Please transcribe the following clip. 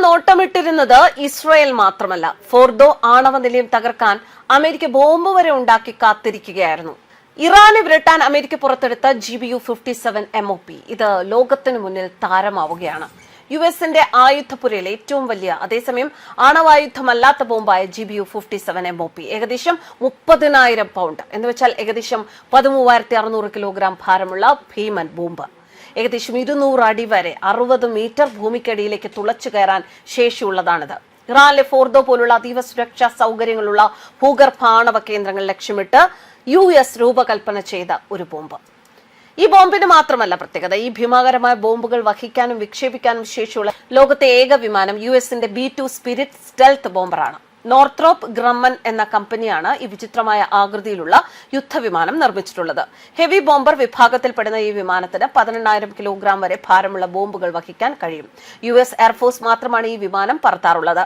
നോട്ടമിട്ടിരുന്നത് Israel മാത്രമല്ല, Fordow ആണവ നിലയം തകർക്കാൻ അമേരിക്ക ബോംബ് വരെ ഉണ്ടാക്കി കാത്തിരിക്കുകയായിരുന്നു. ഇറാനെ വിരട്ടാൻ അമേരിക്ക പുറത്തെടുത്ത GBU-57 MOP ഇത് ലോകത്തിനു മുന്നിൽ താരമാവുകയാണ്. US-ന്റെ ആയുധപ്പുരയിൽ ഏറ്റവും വലിയ, അതേസമയം ആണവായുധമല്ലാത്ത ബോംബായ GBU-57 MOP ഏകദേശം 30,000 പൗണ്ട് എന്ന് വെച്ചാൽ ഏകദേശം 13,600 കിലോഗ്രാം ഭാരമുള്ള ഭീമൻ ബോംബ്. ഏകദേശം 200 അടി വരെ 60 മീറ്റർ ഭൂമിക്കടിയിലേക്ക് തുളച്ചു കയറാൻ ശേഷിയുള്ളതാണിത്. ഇറാനിലെ ഫോർദോ പോലുള്ള അതീവ സുരക്ഷാ സൗകര്യങ്ങളുള്ള ഭൂഗർഭ ആണവ കേന്ദ്രങ്ങൾ ലക്ഷ്യമിട്ട് US രൂപകൽപ്പന ചെയ്ത ഒരു ബോംബ്. ഈ ബോംബിന് മാത്രമല്ല പ്രത്യേകത, ഈ ഭീമാകരമായ ബോംബുകൾ വഹിക്കാനും വിക്ഷേപിക്കാനും ശേഷിയുള്ള ലോകത്തെ ഏക വിമാനം US-ന്റെ B-2 സ്പിരിറ്റ് സ്റ്റെൽത്ത് ബോംബറാണ്. നോർത്രോപ്പ് ഗ്രമ്മൻ എന്ന കമ്പനിയാണ് ഈ വിചിത്രമായ ആകൃതിയിലുള്ള യുദ്ധവിമാനം നിർമ്മിച്ചിട്ടുള്ളത്. ഹെവി ബോംബർ വിഭാഗത്തിൽപ്പെടുന്ന ഈ വിമാനത്തിന് 18,000 കിലോഗ്രാം വരെ ഭാരമുള്ള ബോംബുകൾ വഹിക്കാൻ കഴിയും. US എയർഫോഴ്സ് മാത്രമാണ് ഈ വിമാനം പറത്താറുള്ളത്.